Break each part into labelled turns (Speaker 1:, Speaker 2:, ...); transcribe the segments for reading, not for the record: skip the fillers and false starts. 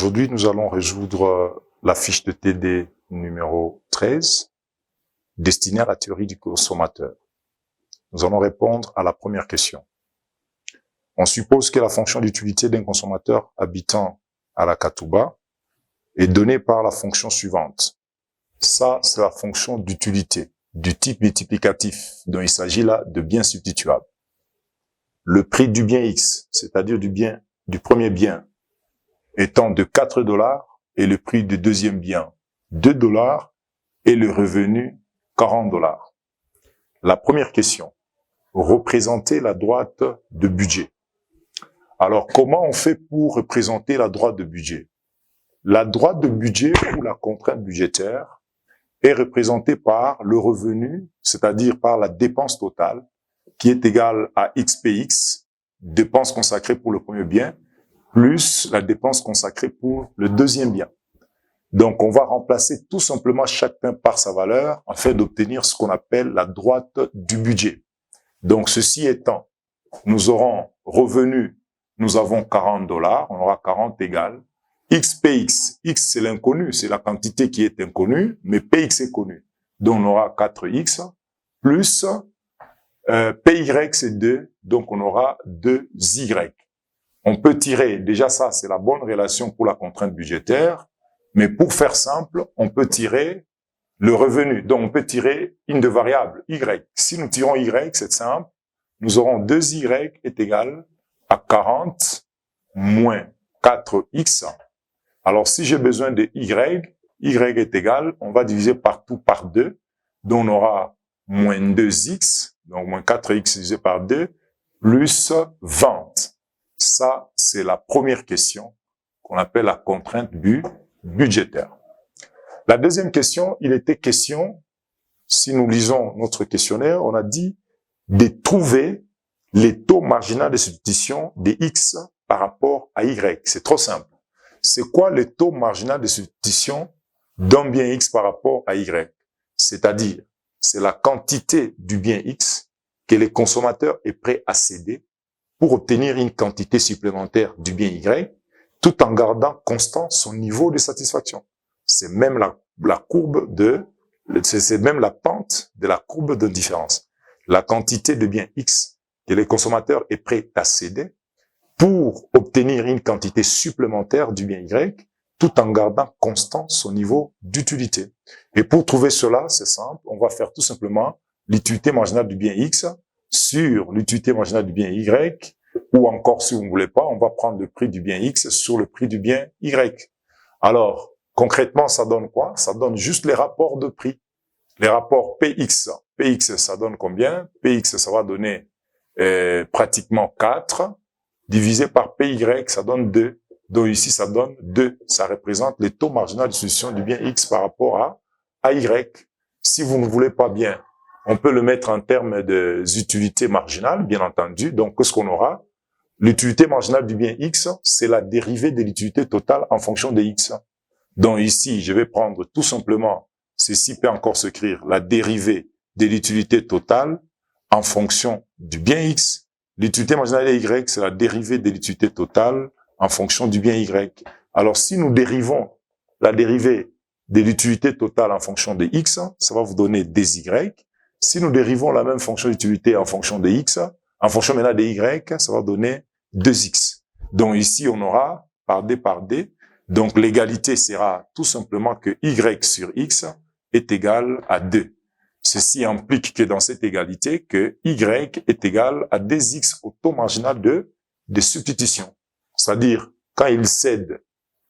Speaker 1: Aujourd'hui, nous allons résoudre la fiche de TD numéro 13, destinée à la théorie du consommateur. Nous allons répondre à la première question. On suppose que la fonction d'utilité d'un consommateur habitant à la Katouba est donnée par la fonction suivante. Ça, c'est la fonction d'utilité, du type multiplicatif, dont il s'agit là de bien substituable. Le prix du bien X, c'est-à-dire du premier bien, étant de 4 $ et le prix du deuxième bien 2 $ et le revenu 40 $. La première question, représenter la droite de budget. Alors, comment on fait pour représenter la droite de budget? La droite de budget ou la contrainte budgétaire est représentée par le revenu, c'est-à-dire par la dépense totale, qui est égale à XPX, dépense consacrée pour le premier bien, plus la dépense consacrée pour le deuxième bien. Donc, on va remplacer tout simplement chacun par sa valeur afin d'obtenir ce qu'on appelle la droite du budget. Donc, ceci étant, nous aurons revenu, nous avons 40 $, on aura 40 égale XPX. X, c'est l'inconnu, c'est la quantité qui est inconnue, mais PX est connu. Donc, on aura 4X plus PY, c'est 2, donc on aura 2Y. On peut tirer, déjà ça, c'est la bonne relation pour la contrainte budgétaire, mais pour faire simple, on peut tirer le revenu. Donc, on peut tirer une de variable, Y. Si nous tirons Y, c'est simple, nous aurons 2Y est égal à 40 moins 4X. Alors, si j'ai besoin de Y, Y est égal, on va diviser partout par 2, donc on aura moins 2X, donc moins 4X divisé par 2, plus 20. Ça, c'est la première question qu'on appelle la contrainte budgétaire. La deuxième question, il était question, si nous lisons notre questionnaire, on a dit de trouver les taux marginaux de substitution de X par rapport à Y. C'est trop simple. C'est quoi le taux marginal de substitution d'un bien X par rapport à Y? C'est-à-dire, c'est la quantité du bien X que le consommateur est prêt à céder pour obtenir une quantité supplémentaire du bien Y, tout en gardant constant son niveau de satisfaction. C'est même c'est même la pente de la courbe de différence. La quantité de bien X que le consommateur est prêt à céder pour obtenir une quantité supplémentaire du bien Y, tout en gardant constant son niveau d'utilité. Et pour trouver cela, c'est simple, on va faire tout simplement l'utilité marginale du bien X sur l'utilité marginale du bien Y, ou encore, si vous ne voulez pas, on va prendre le prix du bien X sur le prix du bien Y. Alors, concrètement, ça donne quoi? Ça donne juste les rapports de prix. Les rapports PX. PX, ça donne combien? PX, ça va donner pratiquement 4, divisé par PY, ça donne 2. Donc ici, ça donne 2. Ça représente les taux marginaux de substitution du bien X par rapport à Y. Si vous ne voulez pas bien, on peut le mettre en termes d'utilité marginale, bien entendu. Donc, qu'est-ce qu'on aura? L'utilité marginale du bien X, c'est la dérivée de l'utilité totale en fonction de X. Donc ici, je vais prendre tout simplement, ceci peut encore s'écrire, la dérivée de l'utilité totale en fonction du bien X. L'utilité marginale de Y, c'est la dérivée de l'utilité totale en fonction du bien Y. Alors, si nous dérivons la dérivée de l'utilité totale en fonction de X, ça va vous donner des Y. Si nous dérivons la même fonction d'utilité en fonction de X, en fonction maintenant de Y, ça va donner 2X. Donc ici, on aura par D. Donc l'égalité sera tout simplement que Y sur X est égal à 2. Ceci implique que dans cette égalité, que Y est égal à 2X au taux marginal de substitution. C'est-à-dire, quand il cède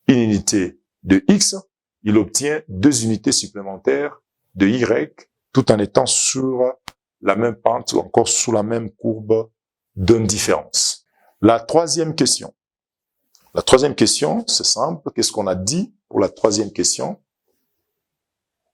Speaker 1: une unité de X, il obtient 2 unités supplémentaires de Y, tout en étant sur la même pente ou encore sous la même courbe d'indifférence. La troisième question. La troisième question, c'est simple. Qu'est-ce qu'on a dit pour la troisième question?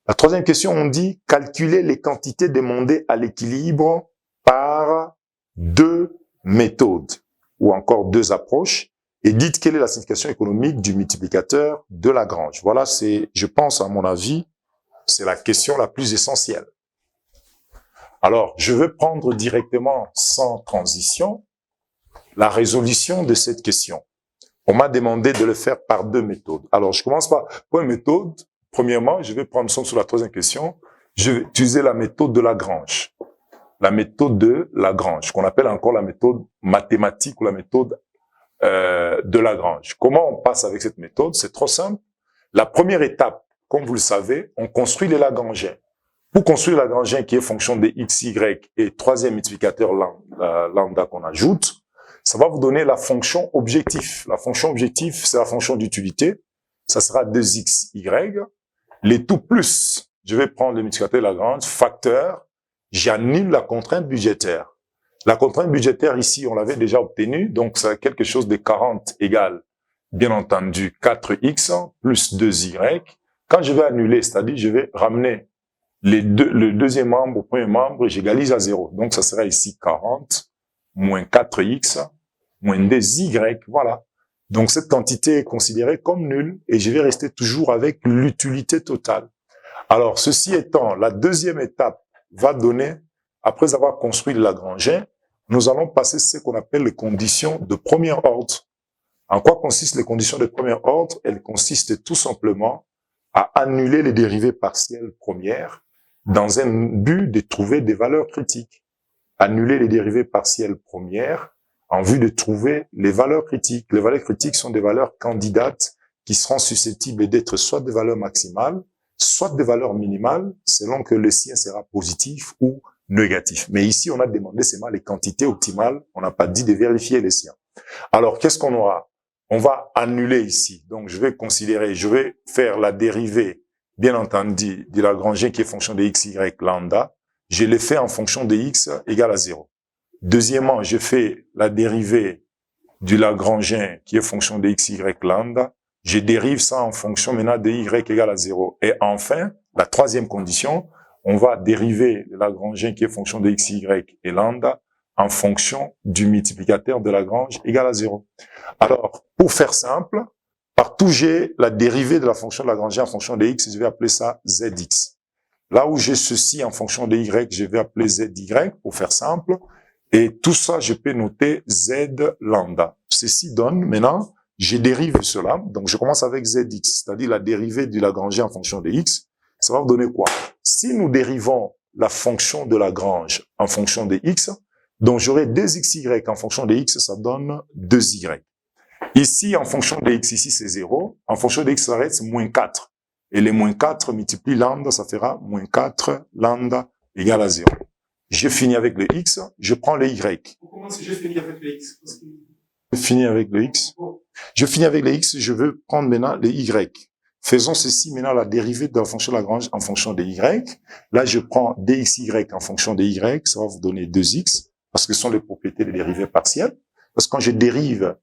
Speaker 1: La troisième question, on dit calculer les quantités demandées à l'équilibre par 2 méthodes ou encore 2 approches et dites quelle est la signification économique du multiplicateur de Lagrange. Voilà, c'est, je pense, à mon avis, c'est la question la plus essentielle. Alors, je vais prendre directement, sans transition, la résolution de cette question. On m'a demandé de le faire par deux méthodes. Alors, je commence par une méthode. Premièrement, je vais prendre son sur la troisième question. Je vais utiliser la méthode de Lagrange. La méthode de Lagrange, qu'on appelle encore la méthode mathématique ou la méthode de Lagrange. Comment on passe avec cette méthode? C'est trop simple. La première étape, comme vous le savez, on construit les Lagrangiens. Pour construire le Lagrangien qui est fonction de x, y et troisième multiplicateur lambda qu'on ajoute, ça va vous donner la fonction objectif. La fonction objectif, c'est la fonction d'utilité. Ça sera 2xy. Les tout plus, je vais prendre le multiplicateur Lagrange, facteur, j'annule la contrainte budgétaire. La contrainte budgétaire ici, on l'avait déjà obtenue, donc c'est quelque chose de 40 égale, bien entendu, 4x plus 2y. Quand je vais annuler, c'est-à-dire je vais ramener le deuxième membre au premier membre, j'égalise à 0. Donc ça sera ici 40 moins 4x moins 2y, voilà. Donc cette quantité est considérée comme nulle et je vais rester toujours avec l'utilité totale. Alors ceci étant, la deuxième étape va donner, après avoir construit le Lagrangien, nous allons passer ce qu'on appelle les conditions de premier ordre. En quoi consistent les conditions de premier ordre? Elles consistent tout simplement à annuler les dérivées partielles premières dans un but de trouver des valeurs critiques. Annuler les dérivées partielles premières en vue de trouver les valeurs critiques. Les valeurs critiques sont des valeurs candidates qui seront susceptibles d'être soit des valeurs maximales, soit des valeurs minimales, selon que le sien sera positif ou négatif. Mais ici, on a demandé seulement les quantités optimales, on n'a pas dit de vérifier les siens. Alors, qu'est-ce qu'on aura? On va annuler ici. Donc, je vais faire la dérivée, bien entendu, du Lagrangien qui est fonction de x, y, lambda. Je l'ai fait en fonction de x égale à 0. Deuxièmement, je fais la dérivée du Lagrangien qui est fonction de x, y, lambda. Je dérive ça en fonction maintenant de y égale à 0. Et enfin, la troisième condition, on va dériver le Lagrangien qui est fonction de x, y et lambda en fonction du multiplicateur de Lagrange égal à 0. Alors, pour faire simple, partout j'ai la dérivée de la fonction de Lagrangien en fonction de x, je vais appeler ça zx. Là où j'ai ceci en fonction de y, je vais appeler zy pour faire simple. Et tout ça, je peux noter z lambda. Ceci donne, maintenant, je dérive cela. Donc, je commence avec zx, c'est-à-dire la dérivée du Lagrangien en fonction de x. Ça va vous donner quoi? Si nous dérivons la fonction de Lagrange en fonction de x, donc j'aurai 2xy en fonction de x, ça donne 2y. Ici, en fonction de x, ici c'est 0. En fonction de x, ça reste moins 4. Et les moins 4 multiplient lambda, ça fera moins 4 lambda égale à 0. Je finis avec le x, je prends le y.
Speaker 2: Comment est-ce que je finis avec le x?
Speaker 1: Je finis avec le x. Je finis avec le x, je veux prendre maintenant le y. Faisons ceci maintenant, la dérivée de la fonction Lagrange en fonction de y. Là, je prends dxy en fonction de y, ça va vous donner 2x, parce que ce sont les propriétés des dérivées partielles. Parce que quand je dérive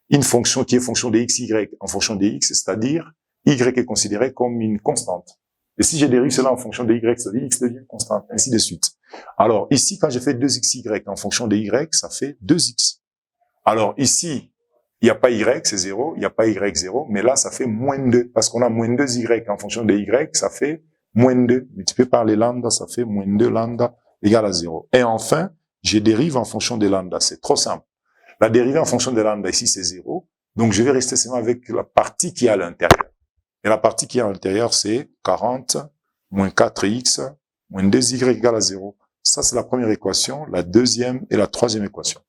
Speaker 1: une fonction qui est fonction de xy en fonction de x, c'est-à-dire y est considéré comme une constante. Et si je dérive cela en fonction de y, c'est-à-dire x devient constante, ainsi de suite. Alors ici, quand je fais 2xy en fonction de y, ça fait 2x. Alors ici, il n'y a pas y, c'est 0, il n'y a pas y, 0, mais là, ça fait moins 2, parce qu'on a moins 2y en fonction de y, ça fait moins 2. Multiplié par les lambda, ça fait moins 2 lambda égale à 0. Et enfin, je dérive en fonction de lambda, c'est trop simple. La dérivée en fonction de lambda ici, c'est 0, donc je vais rester seulement avec la partie qui est à l'intérieur. Et la partie qui est à l'intérieur, c'est 40 moins 4x moins 2y égale à 0. Ça, c'est la première équation, la deuxième et la troisième équation.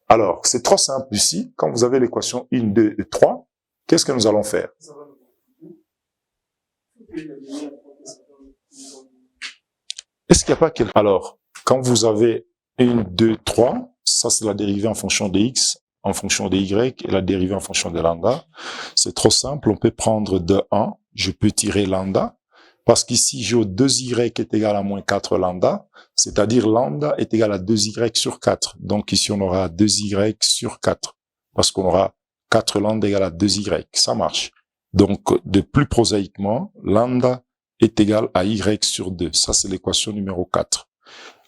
Speaker 1: Alors, c'est trop simple ici. Quand vous avez l'équation 1, 2 et 3, qu'est-ce que nous allons faire? Est-ce qu'il n'y a pas quelque... Alors, quand vous avez 1, 2, 3, ça c'est la dérivée en fonction de x, en fonction de y, et la dérivée en fonction de lambda. C'est trop simple, on peut prendre de 1, je peux tirer lambda, parce qu'ici j'ai 2y est égal à moins 4 lambda, c'est-à-dire lambda est égal à 2y sur 4. Donc ici on aura 2y sur 4, parce qu'on aura 4 lambda égal à 2y, ça marche. Donc de plus prosaïquement, lambda est égal à y sur 2, ça c'est l'équation numéro 4.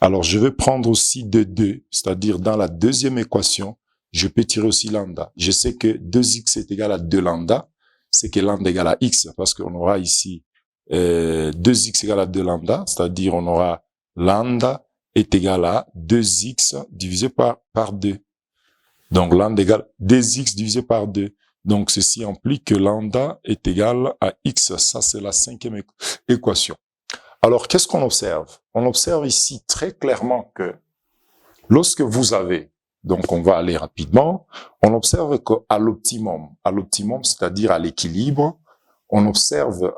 Speaker 1: Alors je vais prendre aussi de 2, c'est-à-dire dans la deuxième équation, je peux tirer aussi lambda. Je sais que 2x est égal à 2 lambda, c'est que lambda est égal à x, parce qu'on aura ici 2x égale à 2 lambda, c'est-à-dire on aura lambda est égal à 2x divisé par 2. Donc lambda égale 2x divisé par 2. Donc, ceci implique que lambda est égal à x. Ça, c'est la cinquième équation. Alors, qu'est-ce qu'on observe? On observe ici très clairement que lorsque vous avez, donc on va aller rapidement, on observe qu'à l'optimum, c'est-à-dire à l'équilibre, on observe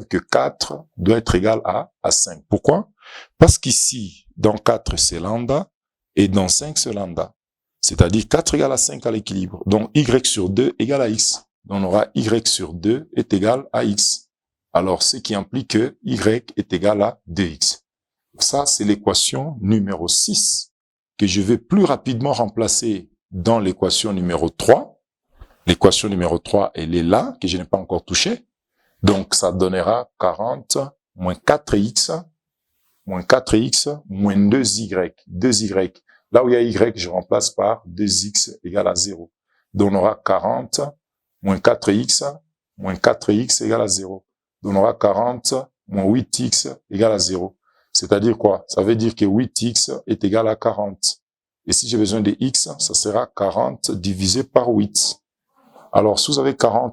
Speaker 1: que 4 doit être égal à 5. Pourquoi? Parce qu'ici, dans 4, c'est lambda, et dans 5, c'est lambda. C'est-à-dire 4 égale à 5 à l'équilibre. Donc, y sur 2 égale à x. Donc, on aura y sur 2 est égal à x. Alors, ce qui implique que y est égal à 2x. Ça, c'est l'équation numéro 6 que je vais plus rapidement remplacer dans l'équation numéro 3. L'équation numéro 3, elle est là, que je n'ai pas encore touchée. Donc, ça donnera 40 moins 4x, moins 2y. 2y. Là où il y a y, je remplace par 2x égale à 0. Donc, on aura 40 moins 4x égale à 0. Donc, on aura 40 moins 8x égale à 0. C'est-à-dire quoi? Ça veut dire que 8x est égal à 40. Et si j'ai besoin de x, ça sera 40 divisé par 8. Alors, si vous avez 40